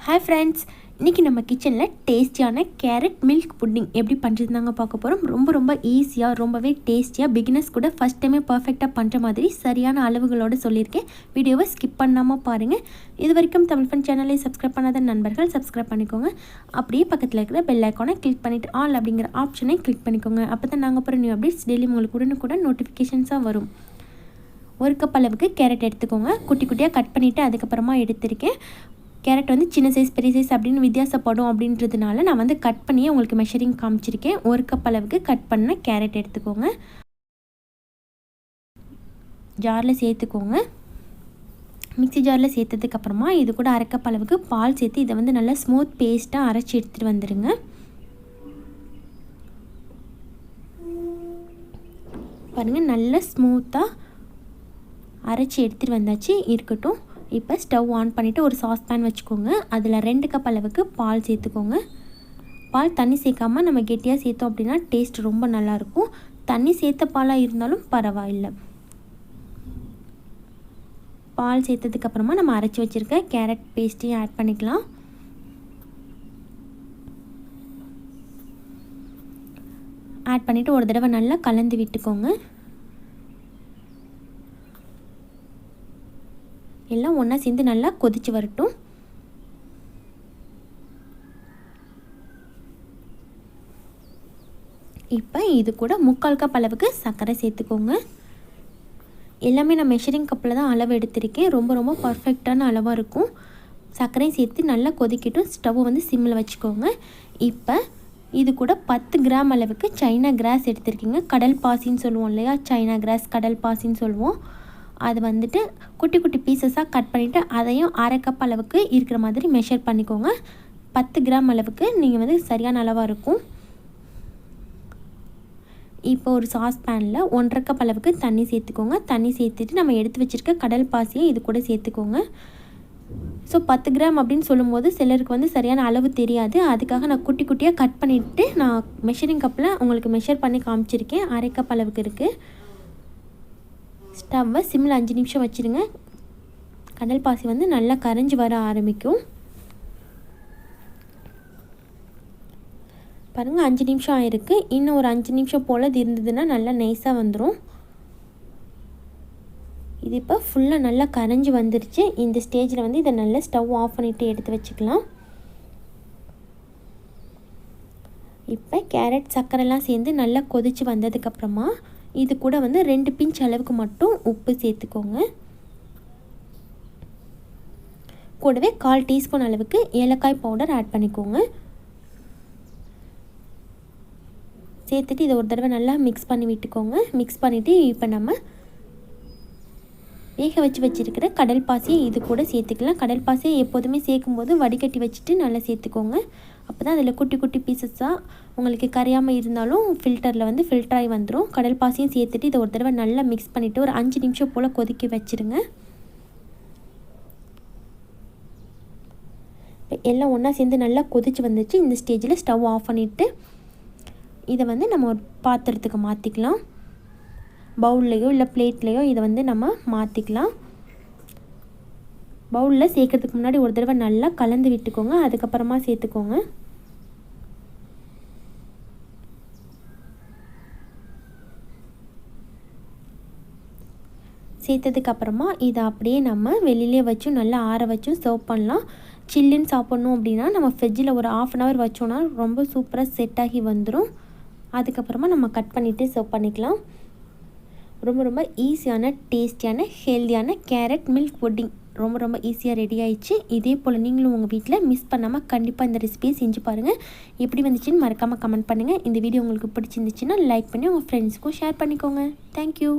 Hi friends, இன்றைக்கி நம்ம கிச்சனில் டேஸ்டியான கேரட் மில்க் புட்டிங் எப்படி பண்ணுறதுனாங்க பார்க்க போகிறோம். ரொம்ப ஈஸியாக ரொம்பவே டேஸ்டியாக பிகினர்ஸ் கூட ஃபஸ்ட் டைமே பர்ஃபெக்டாக பண்ணுற மாதிரி சரியான அளவுகளோடு சொல்லியிருக்கேன். வீடியோவை ஸ்கிப் பண்ணாமல் பாருங்கள். இது வரைக்கும் தமிழ் ஃபன் சேனலை சப்ஸ்கிரைப் பண்ணாத நண்பர்கள் சப்ஸ்கிரைப் பண்ணிக்கோங்க. அப்படியே பக்கத்தில் இருக்கிற பெல் ஐக்கானை கிளிக் பண்ணிவிட்டு ஆல் அப்படிங்கிற ஆப்ஷனை கிளிக் பண்ணிக்கோங்க. அப்போ தான் நாங்கள் அப்புறம் நியூ அப்டேட்ஸ் டெய்லி உங்களுக்கு உடனுக்குடன் நோட்டிஃபிகேஷன்ஸாக வரும். ஒரு கப் அளவுக்கு கேரட் எடுத்துக்கோங்க. குட்டி குட்டியாக கட் பண்ணிவிட்டு அதுக்கப்புறமா எடுத்திருக்கேன். கேரட் வந்து சின்ன சைஸ் பெரிய சைஸ் அப்படின்னு வித்தியாசப்படும் அப்படின்றதுனால நான் வந்து கட் பண்ணியே உங்களுக்கு மெஷரிங் காமிச்சிருக்கேன். ஒரு கப் அளவுக்கு கட் பண்ண கேரட் எடுத்துக்கோங்க. ஜாரில் சேர்த்துக்கோங்க. மிக்ஸி ஜாரில் சேர்த்ததுக்கப்புறமா இது கூட அரை கப் அளவுக்கு பால் சேர்த்து இதை வந்து நல்லா ஸ்மூத் பேஸ்ட்டாக அரைச்சி எடுத்துகிட்டு வந்துடுங்க. பாருங்கள், நல்லா ஸ்மூத்தாக அரைச்சி எடுத்துகிட்டு வந்தாச்சு. இருக்கட்டும். இப்போ ஸ்டவ் ஆன் பண்ணிவிட்டு ஒரு சாஸ்பேன் வச்சுக்கோங்க. அதில் 2 கப் அளவுக்கு பால் சேர்த்துக்கோங்க. பால் தண்ணி சேர்க்காமல் நம்ம கெட்டியாக சேர்த்தோம் அப்படின்னா டேஸ்ட் ரொம்ப நல்லாயிருக்கும். தண்ணி சேர்த்த பாலாக இருந்தாலும் பரவாயில்லை. பால் சேர்த்ததுக்கப்புறமா நம்ம அரைச்சி வச்சுருக்க கேரட் பேஸ்ட்டையும் ஆட் பண்ணிக்கலாம். ஆட் பண்ணிவிட்டு ஒரு தடவை நல்லா கலந்து விட்டுக்கோங்க. எல்லாம் ஒன்றா சேர்ந்து நல்லா கொதித்து வரட்டும். இப்போ இது கூட 3/4 கப் அளவுக்கு சர்க்கரை சேர்த்துக்கோங்க. எல்லாமே நான் மெஷரிங் கப்பில் தான் அளவு எடுத்திருக்கேன். ரொம்ப பர்ஃபெக்டான அளவாக இருக்கும். சர்க்கரையும் சேர்த்து நல்லா கொதிக்கட்டும். ஸ்டவ்வை வந்து சிம்மில் வச்சுக்கோங்க. இப்போ இது கூட 10 கிராம் அளவுக்கு சைனா கிராஸ் எடுத்திருக்கீங்க. கடல் பாசின்னு சொல்லுவோம் இல்லையா, சைனா கிராஸ் கடல் பாசின்னு சொல்லுவோம். அது வந்துட்டு குட்டி குட்டி பீசஸாக கட் பண்ணிவிட்டு அதையும் அரை கப் அளவுக்கு இருக்கிற மாதிரி மெஷர் பண்ணிக்கோங்க. 10 கிராம் அளவுக்கு நீங்கள் வந்து சரியான அளவாக இருக்கும். இப்போ ஒரு சாஸ் பேனில் 1/2 கப் அளவுக்கு தண்ணி சேர்த்துக்கோங்க. தண்ணி சேர்த்துட்டு நம்ம எடுத்து வச்சுருக்க கடல் பாசியை இது கூட சேர்த்துக்கோங்க. ஸோ 10 கிராம் அப்படின்னு சொல்லும்போது சிலருக்கு வந்து சரியான அளவு தெரியாது. அதுக்காக நான் குட்டி குட்டியாக கட் பண்ணிவிட்டு நான் மெஷரிங் கப்பில் உங்களுக்கு மெஷர் பண்ணி காமிச்சிருக்கேன். அரை கப் அளவுக்கு இருக்குது. ஸ்டவ்வை சிம்மில் 5 நிமிஷம் வச்சுருங்க. கடல் பாசி வந்து நல்லா கரைஞ்சி வர ஆரம்பிக்கும். பாருங்கள், 5 நிமிஷம் ஆயிருக்கு. இன்னும் ஒரு 5 நிமிஷம் போல் இது இருந்ததுன்னா நல்லா நைஸாக வந்துடும். இது இப்போ ஃபுல்லாக நல்லா கரைஞ்சி வந்துருச்சு. இந்த ஸ்டேஜில் வந்து இதை நல்லா ஸ்டவ் ஆஃப் பண்ணிவிட்டு எடுத்து வச்சுக்கலாம். இப்போ கேரட் சர்க்கரைலாம் சேர்ந்து நல்லா கொதித்து வந்ததுக்கப்புறமா இது கூட வந்து 2 பிஞ்ச் அளவுக்கு மட்டும் உப்பு சேர்த்துக்கோங்க. கூடவே 1/4 டீஸ்பூன் அளவுக்கு ஏலக்காய் பவுடர் ஆட் பண்ணிக்கோங்க. சேர்த்துட்டு இதை ஒரு தடவை நல்லா மிக்ஸ் பண்ணி விட்டுக்கோங்க. மிக்ஸ் பண்ணிவிட்டு இப்போ நம்ம வேக வச்சுருக்கிற கடல் பாசியை இது கூட சேர்த்துக்கலாம். கடல் பாசியை எப்போதுமே சேர்க்கும்போது வடிகட்டி வச்சுட்டு நல்லா சேர்த்துக்கோங்க. அப்போ தான் அதில் குட்டி குட்டி பீசஸாக உங்களுக்கு கரையாமல் இருந்தாலும் ஃபில்டரில் வந்து ஃபில்டராகி வந்துடும். கடல் பாசியும் சேர்த்துட்டு இதை ஒரு தடவை நல்லா மிக்ஸ் பண்ணிவிட்டு ஒரு 5 நிமிஷம் போல் கொதிக்க வச்சுருங்க. இப்போ எல்லாம் ஒன்றா சேர்ந்து நல்லா கொதிச்சு வந்துச்சு. இந்த ஸ்டேஜில் ஸ்டவ் ஆஃப் பண்ணிவிட்டு இதை வந்து நம்ம ஒரு பாத்திரத்துக்கு மாற்றிக்கலாம். பவுல்லையோ இல்லை பிளேட்லேயோ இதை வந்து நம்ம மாற்றிக்கலாம். பவுலில் சேர்க்கறதுக்கு முன்னாடி ஒரு தடவை நல்லா கலந்து விட்டுக்கோங்க. அதுக்கப்புறமா சேர்த்துக்கோங்க. சேர்த்ததுக்கப்புறமா இதை அப்படியே நம்ம வெளியிலே வச்சும் நல்லா ஆற வச்சும் சர்வ் பண்ணலாம். சில்லுன்னு சாப்பிட்ணும் அப்படின்னா நம்ம ஃப்ரிட்ஜில் ஒரு 1/2 hour வச்சோன்னா ரொம்ப சூப்பராக செட் ஆகி வந்துடும். அதுக்கப்புறமா நம்ம கட் பண்ணிவிட்டு சர்வ் பண்ணிக்கலாம். ரொம்ப ஈஸியான டேஸ்டியான ஹெல்த்தியான கேரட் மில்க் புட்டிங் ரொம்ப ஈஸியாக ரெடி ஆயிடுச்சு. இதே போல் நீங்களும் உங்கள் வீட்டில் மிஸ் பண்ணாமல் கண்டிப்பாக இந்த ரெசிபியை செஞ்சு பாருங்கள். எப்படி வந்துச்சுன்னு மறக்காமல் கமெண்ட் பண்ணுங்கள். இந்த வீடியோ உங்களுக்கு பிடிச்சிருந்துச்சுன்னா லைக் பண்ணி உங்கள் ஃப்ரெண்ட்ஸுக்கும் ஷேர் பண்ணிக்கோங்க. தேங்க்யூ.